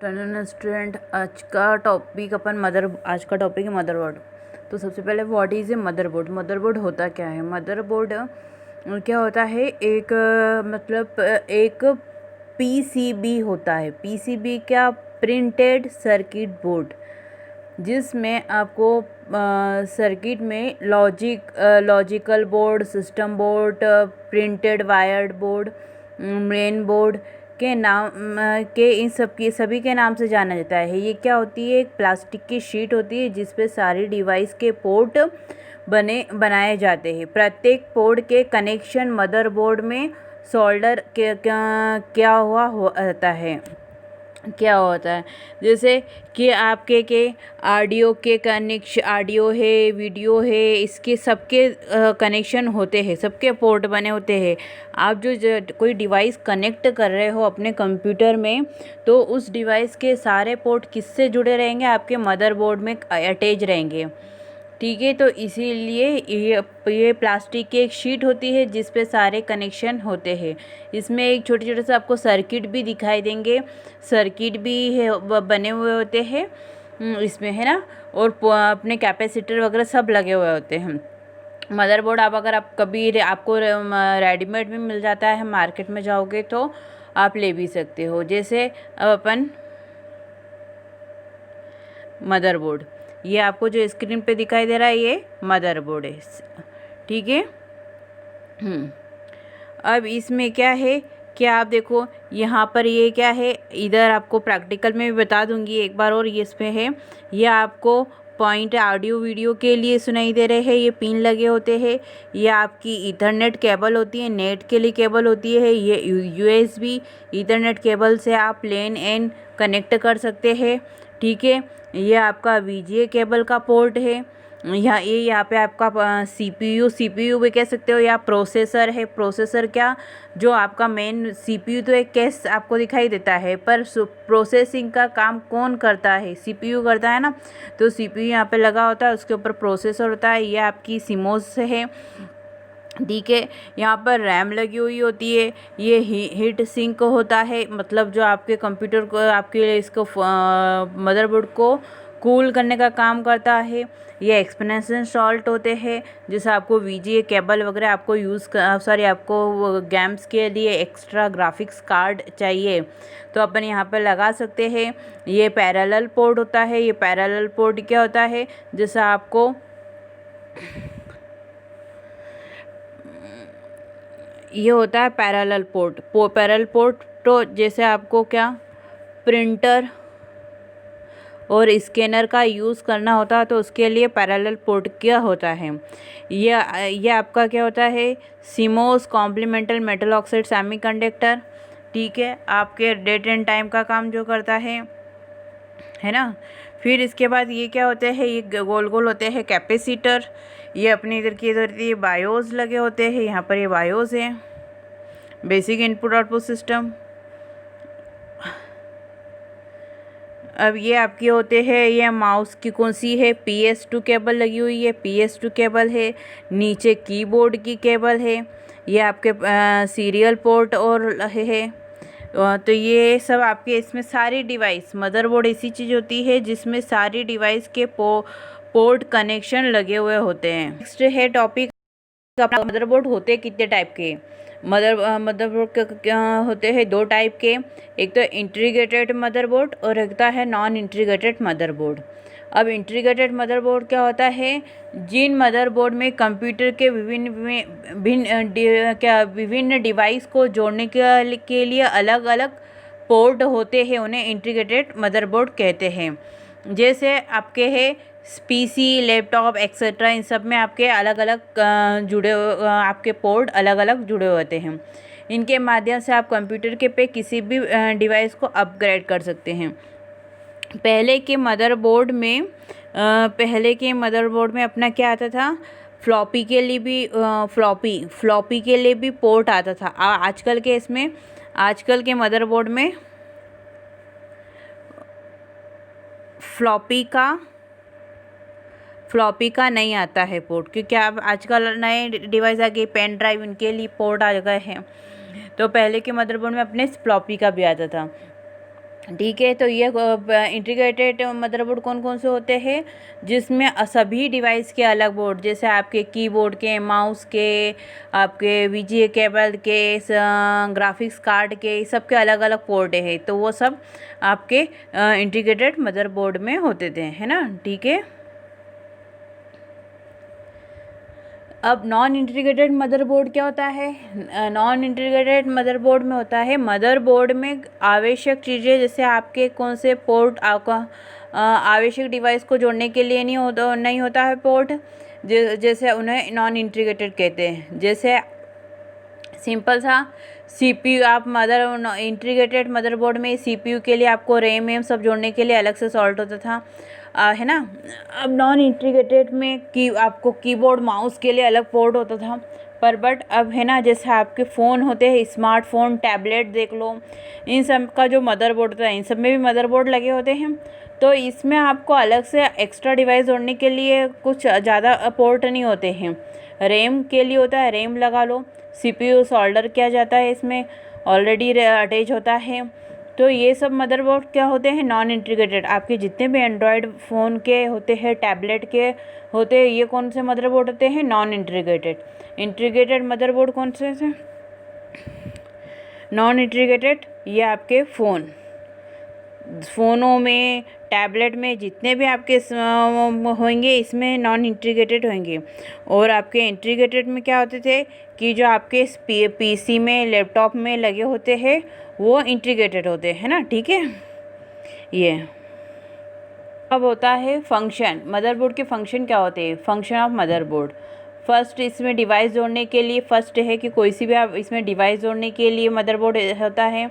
Student, आज का topic है मदरबोर्ड। तो सबसे पहले what is a motherboard. Motherboard होता क्या है? मदरबोर्ड क्या होता है? एक पीसीबी होता है। पीसीबी क्या? प्रिंटेड सर्किट बोर्ड, जिसमें आपको सर्किट में logical board, system board, printed wired board, main board के नाम के इन सब के सभी के नाम से जाना जाता है। ये क्या होती है? एक प्लास्टिक की शीट होती है जिस पे सारी डिवाइस के पोर्ट बनाए जाते हैं। प्रत्येक पोर्ट के कनेक्शन मदरबोर्ड में सोल्डर क्या होता है। क्या होता है जैसे कि आपके ऑडियो के कनेक्शन, ऑडियो है, वीडियो है, इसके सबके कनेक्शन होते हैं, सबके पोर्ट बने होते हैं। आप जो कोई डिवाइस कनेक्ट कर रहे हो अपने कंप्यूटर में, तो उस डिवाइस के सारे पोर्ट किससे जुड़े रहेंगे? आपके मदरबोर्ड में अटैच रहेंगे। ठीक है, तो इसीलिए ये प्लास्टिक की एक शीट होती है जिस पे सारे कनेक्शन होते हैं। इसमें एक छोटे छोटे से आपको सर्किट भी दिखाई देंगे, सर्किट भी है बने हुए होते हैं इसमें, है ना। और अपने कैपेसिटर वगैरह सब लगे हुए होते हैं। मदरबोर्ड आप कभी आपको रेडीमेड भी मिल जाता है, मार्केट में जाओगे तो आप ले भी सकते हो। जैसे अब अपन मदरबोर्ड, ये आपको जो स्क्रीन पे दिखाई दे रहा है ये मदरबोर्ड है। ठीक है। अब इसमें क्या है, क्या आप देखो यहाँ पर ये क्या है, इधर आपको प्रैक्टिकल में भी बता दूंगी एक बार और। ये इसमें है, ये आपको पॉइंट ऑडियो वीडियो के लिए सुनाई दे रहे हैं, ये पिन लगे होते हैं। ये आपकी ईथरनेट केबल होती है, नेट के लिए केबल होती है। ये यूएसबी ईथरनेट केबल से आप लेन एन कनेक्ट कर सकते हैं। ठीक है, ये आपका वीजीए केबल का पोर्ट है। यहाँ पे आपका सीपीयू भी कह सकते हो, या प्रोसेसर है। प्रोसेसर क्या, जो आपका मेन सीपीयू तो एक केस आपको दिखाई देता है, पर प्रोसेसिंग का काम कौन करता है? सीपीयू करता है ना। तो सीपीयू यहाँ पे लगा होता है, उसके ऊपर प्रोसेसर होता है। ये आपकी सीमोस है। ठीक है, यहाँ पर रैम लगी हुई होती है। ये हीट सिंक होता है, मतलब जो आपके कंप्यूटर को, आपके इसको मदरबोर्ड को कूल करने का काम करता है। ये एक्सपेंशन सॉल्ट होते हैं, जैसे आपको वीजीए केबल वगैरह आपको आपको गेम्स के लिए एक्स्ट्रा ग्राफिक्स कार्ड चाहिए तो अपन यहाँ पर लगा सकते हैं। ये पैरेलल पोर्ट होता है। ये पैरेलल पोर्ट क्या होता है, जैसे आपको ये होता है पैरेलल पोर्ट। पैरेलल पोर्ट तो जैसे आपको क्या प्रिंटर और स्कैनर का यूज़ करना होता है, तो उसके लिए पैरेलल पोर्ट क्या होता है। ये आपका क्या होता है, सीमोस कॉम्प्लीमेंटल मेटल ऑक्साइड सेमीकंडक्टर। ठीक है, आपके डेट एंड टाइम का काम जो करता है ना। फिर इसके बाद ये क्या होते हैं, ये गोल गोल होते हैं कैपेसिटर। ये अपने इधर ये बायोस लगे होते हैं, यहाँ पर ये बायोस है, बेसिक इनपुट आउटपुट सिस्टम। अब ये आपके होते हैं, ये माउस की कौन सी है, PS2 केबल लगी हुई है, PS2 केबल है। नीचे कीबोर्ड की केबल है। ये आपके सीरियल पोर्ट और है। तो ये सब आपके इसमें सारी डिवाइस, मदरबोर्ड ऐसी चीज़ होती है जिसमें सारी डिवाइस के पोर्ट कनेक्शन लगे हुए होते हैं। नेक्स्ट है टॉपिक, मदरबोर्ड होते कितने टाइप के। मदरबोर्ड क्या होते हैं? दो टाइप के, एक तो इंटीग्रेटेड मदरबोर्ड और एक है नॉन इंटीग्रेटेड मदरबोर्ड। अब इंटीग्रेटेड मदरबोर्ड क्या होता है, जिन मदरबोर्ड में कंप्यूटर के विभिन्न डिवाइस को जोड़ने के लिए अलग अलग पोर्ट होते हैं, उन्हें इंटीग्रेटेड मदरबोर्ड कहते हैं। जैसे आपके है पीसी, लैपटॉप एक्सेट्रा, इन सब में आपके अलग अलग आपके पोर्ट अलग अलग जुड़े होते हैं। इनके माध्यम से आप कंप्यूटर के पे किसी भी डिवाइस को अपग्रेड कर सकते हैं। पहले के मदरबोर्ड में अपना क्या आता था, फ्लॉपी के लिए भी फ्लॉपी के लिए भी पोर्ट आता था। आजकल के मदरबोर्ड में फ्लॉपी का नहीं आता है पोर्ट, क्योंकि अब आजकल नए डिवाइस आ गए, पेन ड्राइव, इनके लिए पोर्ट आ गए हैं। तो पहले के मदरबोर्ड में अपने फ्लॉपी का भी आता था। ठीक है। तो ये इंटीग्रेटेड मदरबोर्ड कौन कौन से होते हैं, जिसमें सभी डिवाइस के अलग बोर्ड, जैसे आपके कीबोर्ड के, माउस के, आपके वीजीए केबल के, ग्राफिक्स कार्ड के, सबके अलग अलग पोर्ट है। तो वो सब आपके इंटीग्रेटेड मदरबोर्ड में होते थे, है ना। ठीक है। अब नॉन इंटीग्रेटेड मदरबोर्ड क्या होता है। नॉन इंटीग्रेटेड मदरबोर्ड में होता है, मदरबोर्ड में आवश्यक चीज़ें, जैसे आपके कौन से पोर्ट आपका आवश्यक डिवाइस को जोड़ने के लिए नहीं होता है पोर्ट, जैसे उन्हें नॉन इंटीग्रेटेड कहते हैं। जैसे सिंपल सा सीपीयू, आप इंटीग्रेटेड मदरबोर्ड में सीपीयू के लिए आपको रैम एम सब जोड़ने के लिए अलग से सॉल्ट होता था, है ना। अब नॉन इंटीग्रेटेड में आपको कीबोर्ड माउस के लिए अलग पोर्ट होता था, पर बट अब है ना, जैसे आपके फ़ोन होते हैं, स्मार्टफोन, टैबलेट देख लो, इन सब का जो मदरबोर्ड होता है, इन सब में भी मदरबोर्ड लगे होते हैं। तो इसमें आपको अलग से एक्स्ट्रा डिवाइस जोड़ने के लिए कुछ ज़्यादा पोर्ट नहीं होते हैं। रैम के लिए होता है, रैम लगा लो। सीपीयू सोल्डर किया जाता है, इसमें ऑलरेडी अटैच होता है। तो ये सब मदरबोर्ड क्या होते हैं, नॉन इंटीग्रेटेड। आपके जितने भी एंड्रॉयड फ़ोन के होते हैं, टैबलेट के होते हैं, ये कौन से मदरबोर्ड होते हैं, नॉन इंटीग्रेटेड। इंटीग्रेटेड मदरबोर्ड कौन से हैं, नॉन इंटीग्रेटेड, ये आपके फ़ोनों में, टैबलेट में, जितने भी आपके होंगे, इसमें नॉन इंटीग्रेटेड होंगे। और आपके इंटीग्रेटेड में क्या होते थे कि जो आपके पीसी में, लैपटॉप में लगे होते हैं, वो इंटीग्रेटेड होते हैं ना। ठीक है। ये अब होता है फंक्शन। मदरबोर्ड के फंक्शन क्या होते हैं, फंक्शन ऑफ मदरबोर्ड। फर्स्ट, इसमें डिवाइस जोड़ने के लिए, फर्स्ट है कि कोई सी भी आप इसमें डिवाइस जोड़ने के लिए मदरबोर्ड होता है।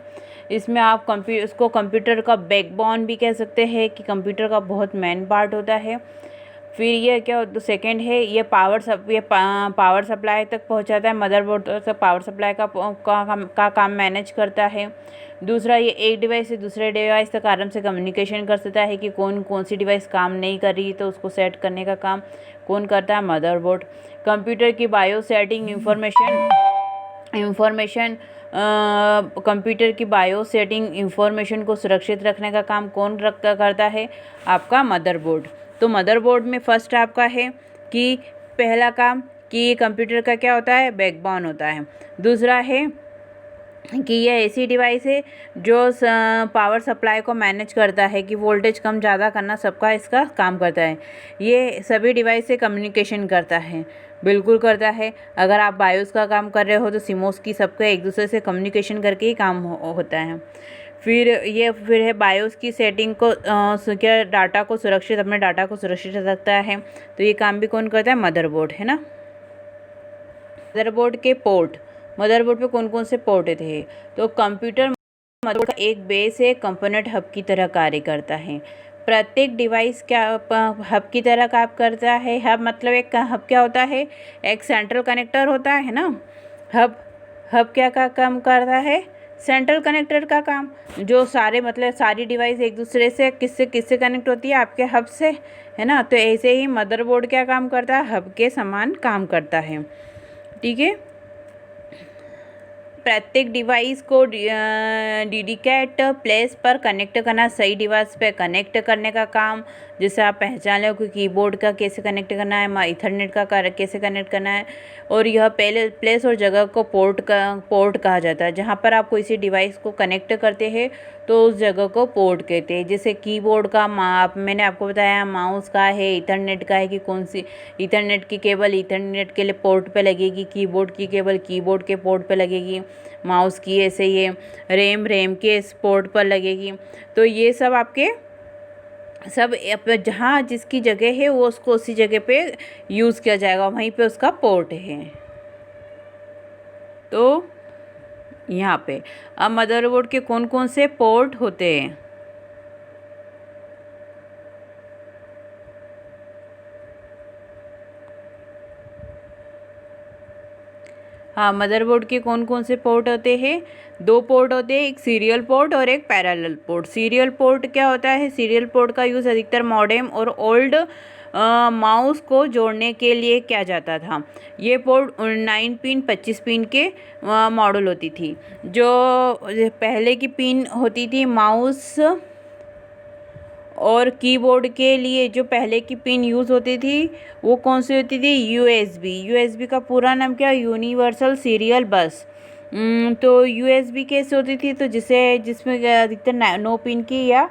इसमें आप उसको कंप्यूटर का बैकबोन भी कह सकते हैं, कि कंप्यूटर का बहुत मेन पार्ट होता है। फिर ये क्या होता, सेकेंड है, ये पावर सप्लाई तक पहुंचाता है। मदरबोर्ड तो पावर सप्लाई का काम मैनेज करता है। दूसरा, ये एक डिवाइस से दूसरे डिवाइस तक आराम से कम्युनिकेशन कर सकता है, कि कौन सी डिवाइस काम नहीं कर रही, तो उसको सेट करने का काम कौन करता है, मदरबोर्ड। कंप्यूटर की बायो सेटिंग इंफॉर्मेशन कंप्यूटर की बायो सेटिंग इंफॉर्मेशन को सुरक्षित रखने का काम कौन करता है, आपका मदरबोर्ड। तो मदरबोर्ड में फर्स्ट आपका है कि पहला काम कि कंप्यूटर का क्या होता है, बैकबोन होता है। दूसरा है कि यह ऐसी डिवाइस है जो पावर सप्लाई को मैनेज करता है, कि वोल्टेज कम ज़्यादा करना सबका इसका काम करता है। ये सभी डिवाइस से कम्युनिकेशन करता है, बिल्कुल करता है। अगर आप बायोस का काम कर रहे हो तो सिमोस की सबका एक दूसरे से कम्युनिकेशन करके ही काम होता है। फिर है बायोस की सेटिंग को क्या डाटा को सुरक्षित, अपने डाटा को सुरक्षित रखता है। तो ये काम भी कौन करता है, मदरबोर्ड, है ना। मदरबोर्ड के पोर्ट, मदरबोर्ड पे कौन कौन से पोर्ट थे, तो कंप्यूटर मदरबोर्ड का एक बेस है, कंपोनेंट हब की तरह कार्य करता है। प्रत्येक डिवाइस क्या हब की तरह काम करता है। हब मतलब एक हब क्या होता है, एक सेंट्रल कनेक्टर होता है ना। हब हब क्या का काम करता है, सेंट्रल कनेक्टर का काम, जो सारे मतलब सारी डिवाइस एक दूसरे से किससे कनेक्ट होती है, आपके हब से, है ना। तो ऐसे ही मदरबोर्ड क्या काम करता है, हब के समान काम करता है। ठीक है। प्रत्येक डिवाइस को डेडिकेट प्लेस पर कनेक्ट करना, सही डिवाइस पे कनेक्ट करने का काम। जैसे आप पहचान लो कि कीबोर्ड का कैसे कनेक्ट करना है, इथरनेट का कैसे कनेक्ट करना है। और यह पहले प्लेस और जगह को पोर्ट कहा जाता है। जहाँ पर आप किसी डिवाइस को कनेक्ट करते हैं तो उस जगह को पोर्ट कहते हैं। जैसे कीबोर्ड का मैंने आपको बताया माउस का है, इथरनेट का है कि कौन सी इथरनेट की केबल इथरनेट के लिए पोर्ट पे लगेगी, कीबोर्ड की केबल कीबोर्ड के पोर्ट पे लगेगी, माउस की ऐसे ये रैम के इस पोर्ट पर लगेगी। तो ये सब आपके सब जहाँ जिसकी जगह है वो उसको उसी जगह पे यूज़ किया जाएगा, वहीं पे उसका पोर्ट है। तो यहाँ पे अब मदरबोर्ड के कौन कौन से पोर्ट होते हैं। हाँ, मदरबोर्ड के कौन कौन से पोर्ट होते हैं? 2 पोर्ट होते हैं, एक सीरियल पोर्ट और एक पैरेलल पोर्ट। सीरियल पोर्ट क्या होता है? सीरियल पोर्ट का यूज़ अधिकतर मॉडेम और ओल्ड माउस को जोड़ने के लिए किया जाता था। ये पोर्ट 9 पिन 25 पिन के मॉडल होती थी। जो पहले की पिन होती थी माउस और कीबोर्ड के लिए, जो पहले की पिन यूज़ होती थी वो कौन सी होती थी? यूएसबी। यूएसबी का पूरा नाम क्या? यूनिवर्सल सीरियल बस। तो यूएसबी कैसे होती थी? तो जिसमें अधिकतर 9 पिन की या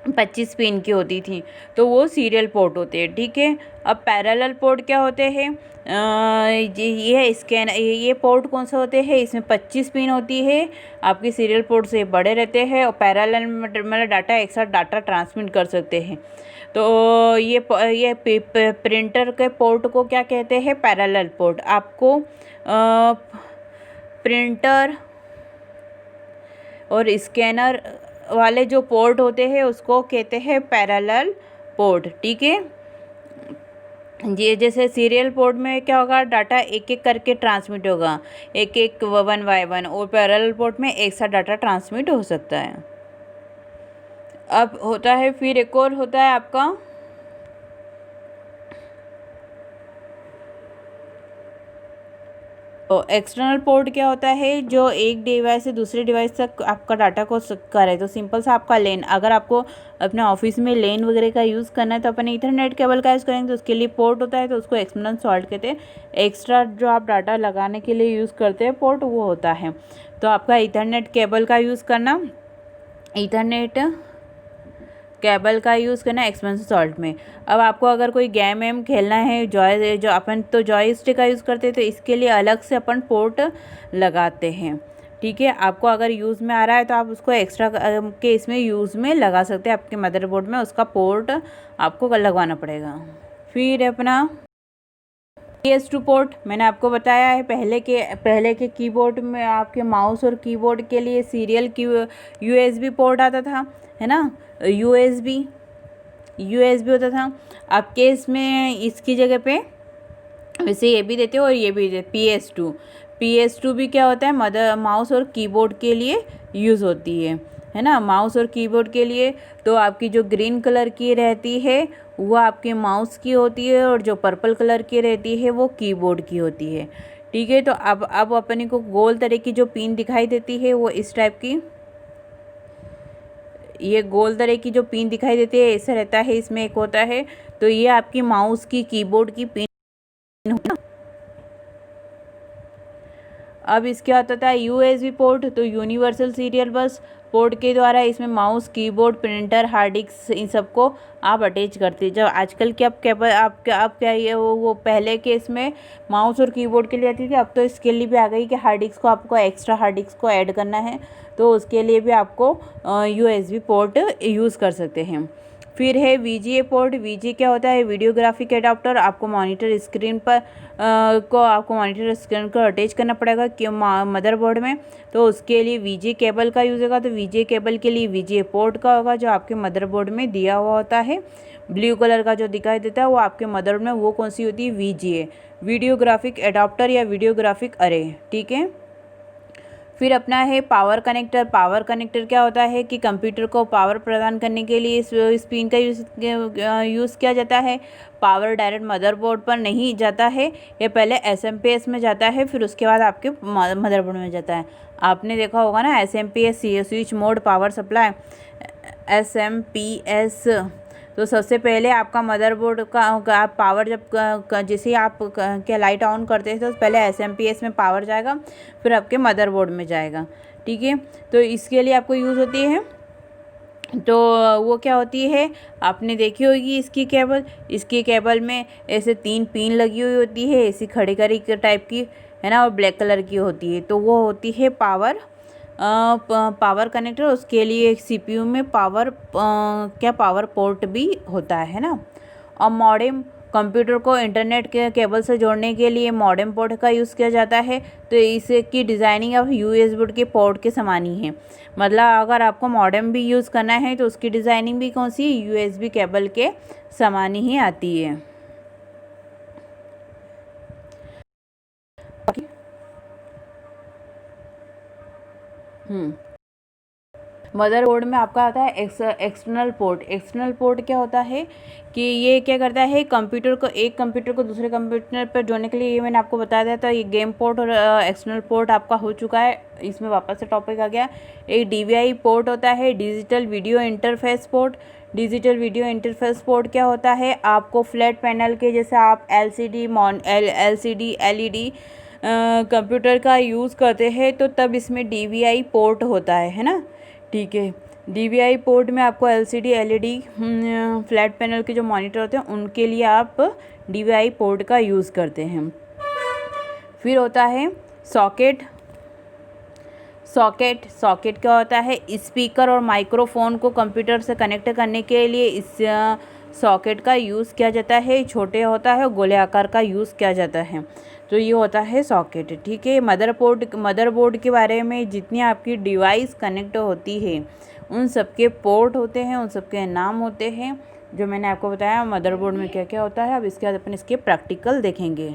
25 पिन की होती थी, तो वो सीरियल पोर्ट होते हैं। ठीक है। अब पैरेलल पोर्ट क्या होते हैं? ये पोर्ट कौन से होते हैं? इसमें 25 पिन होती है, आपके सीरियल पोर्ट से बड़े रहते हैं और पैरेलल मतलब डाटा एक साथ डाटा ट्रांसमिट कर सकते हैं। तो ये प्रिंटर के पोर्ट को क्या कहते हैं? Parallel port. आपको प्रिंटर और स्कैनर वाले जो पोर्ट होते हैं उसको कहते हैं पैरेलल पोर्ट। ठीक है। ये जैसे सीरियल पोर्ट में क्या होगा? डाटा एक एक करके ट्रांसमिट होगा, एक एक 1 बाय 1, और पैरेलल पोर्ट में एक साथ डाटा ट्रांसमिट हो सकता है। अब होता है, फिर एक और होता है आपका तो एक्सटर्नल पोर्ट। क्या होता है? जो एक डिवाइस से दूसरे डिवाइस तक आपका डाटा को करे। तो सिंपल सा आपका लेन, अगर आपको अपने ऑफिस में लेन वगैरह का यूज़ करना है तो अपन ईथरनेट केबल का यूज़ करेंगे, तो उसके लिए पोर्ट होता है, तो उसको एक्सटर्नल सॉल्ट कहते हैं। एक्स्ट्रा जो आप डाटा लगाने के लिए यूज़ करते हैं पोर्ट, वो होता है। तो आपका ईथरनेट केबल का यूज़ करना, ईथरनेट केबल का यूज़ करना एक्सपेंसिव सॉल्ट में। अब आपको अगर कोई गेम वेम खेलना है, जो अपन तो जॉयस्टिक का यूज़ करते हैं, तो इसके लिए अलग से अपन पोर्ट लगाते हैं। ठीक है। आपको अगर यूज़ में आ रहा है तो आप उसको एक्स्ट्रा के इसमें यूज़ में लगा सकते हैं। आपके मदरबोर्ड में उसका पोर्ट आपको लगवाना पड़ेगा। फिर अपना PS2 पोर्ट मैंने आपको बताया है। पहले के कीबोर्ड में आपके माउस और कीबोर्ड के लिए सीरियल USB पोर्ट आता था, है ना? USB होता था। आपके इसमें इसकी जगह पे वैसे ये भी देते हो और ये भी देते। PS2 भी क्या होता है? माउस और कीबोर्ड के लिए यूज़ होती है ना? माउस और कीबोर्ड के लिए। तो आपकी जो ग्रीन कलर की रहती है वो आपके माउस की होती है, और जो पर्पल कलर की रहती है वो कीबोर्ड की होती है। ठीक है। तो अब अपने को गोल तरह की जो पिन दिखाई देती है वो इस टाइप की, ये गोल तरह की जो पिन दिखाई देती है ऐसा रहता है। इसमें एक होता है, तो ये आपकी माउस की कीबोर्ड की पिन होना। अब इसके आता था USB पोर्ट, तो यूनिवर्सल सीरियल बस पोर्ट के द्वारा इसमें mouse, keyboard, printer, hard disk इन सबको आप अटैच करते हैं। जब आजकल के आप क्या ये वो पहले के इसमें माउस और कीबोर्ड के लिए आती थी, अब तो इसके लिए भी आ गई कि हार्ड डिस्क को आपको एक्स्ट्रा हार्ड डिस्क को ऐड करना है, तो उसके लिए भी आपको USB पोर्ट यूज़ कर सकते हैं। फिर है VGA पोर्ट। VGA क्या होता है? Videographic adapter. आपको मॉनिटर स्क्रीन को अटैच करना पड़ेगा कि मदरबोर्ड में, तो उसके लिए VGA केबल का यूज़ होगा। तो VGA केबल के लिए VGA पोर्ट का होगा, जो आपके मदरबोर्ड में दिया हुआ होता है। ब्लू कलर का जो दिखाई देता है वो आपके मदरबोर्ड में वो कौन सी होती है? VGA, वीडियोग्राफिक एडाप्टर या वीडियोग्राफिक अरे। ठीक है। फिर अपना है पावर कनेक्टर। पावर कनेक्टर क्या होता है कि कंप्यूटर को पावर प्रदान करने के लिए इस पिन का यूज़ किया जाता है। पावर डायरेक्ट मदरबोर्ड पर नहीं जाता है, ये पहले SMPS में जाता है, फिर उसके बाद आपके मदरबोर्ड में जाता है। आपने देखा होगा ना SMPS, switch mode power supply, SMPS। तो सबसे पहले आपका मदरबोर्ड का पावर जैसे आप क्या लाइट ऑन करते हैं तो पहले SMPS में पावर जाएगा, फिर आपके मदरबोर्ड में जाएगा। ठीक है। तो इसके लिए आपको यूज़ होती है, तो वो क्या होती है? आपने देखी होगी इसकी केबल में ऐसे 3 पिन लगी हुई होती है, ऐसी खड़ी खड़ी टाइप की, है ना, और ब्लैक कलर की होती है। तो वो होती है पावर कनेक्टर। उसके लिए CPU में पावर पोर्ट भी होता है ना। और मॉडेम, कंप्यूटर को इंटरनेट के केबल से जोड़ने के लिए मॉडेम पोर्ट का यूज़ किया जाता है। तो इसकी डिज़ाइनिंग अब USB के पोर्ट के समान ही है। मतलब अगर आपको मॉडेम भी यूज़ करना है तो उसकी डिज़ाइनिंग भी कौन सी? USB केबल के समान ही आती है। मदरबोर्ड में आपका आता है एक्सटर्नल पोर्ट। एक्सटर्नल पोर्ट क्या होता है कि ये क्या करता है, कंप्यूटर को दूसरे कंप्यूटर पर जोड़ने के लिए, ये मैंने आपको बताया था। तो ये गेम पोर्ट और एक्सटर्नल पोर्ट आपका हो चुका है। इसमें वापस से टॉपिक आ गया। एक DVI पोर्ट होता है, digital video interface port. Digital video interface port क्या होता है, आपको फ्लैट पैनल के जैसे आप LCD LED कंप्यूटर का यूज़ करते हैं तो तब इसमें DVI पोर्ट होता है ना। ठीक है, DVI पोर्ट में आपको LCD LED फ्लैट पैनल के जो मॉनिटर होते हैं उनके लिए आप DVI पोर्ट का यूज़ करते हैं। फिर होता है सॉकेट। सॉकेट क्या होता है, स्पीकर और माइक्रोफोन को कंप्यूटर से कनेक्ट करने के लिए इस सॉकेट का यूज़ किया जाता है। छोटे होता है और गोले आकार का यूज़ किया जाता है। तो ये होता है सॉकेट। ठीक है, मदरबोर्ड के बारे में जितनी आपकी डिवाइस कनेक्ट होती है उन सबके पोर्ट होते हैं, उन सबके नाम होते हैं, जो मैंने आपको बताया मदरबोर्ड में क्या क्या होता है। अब इसके बाद अपन इसके प्रैक्टिकल देखेंगे।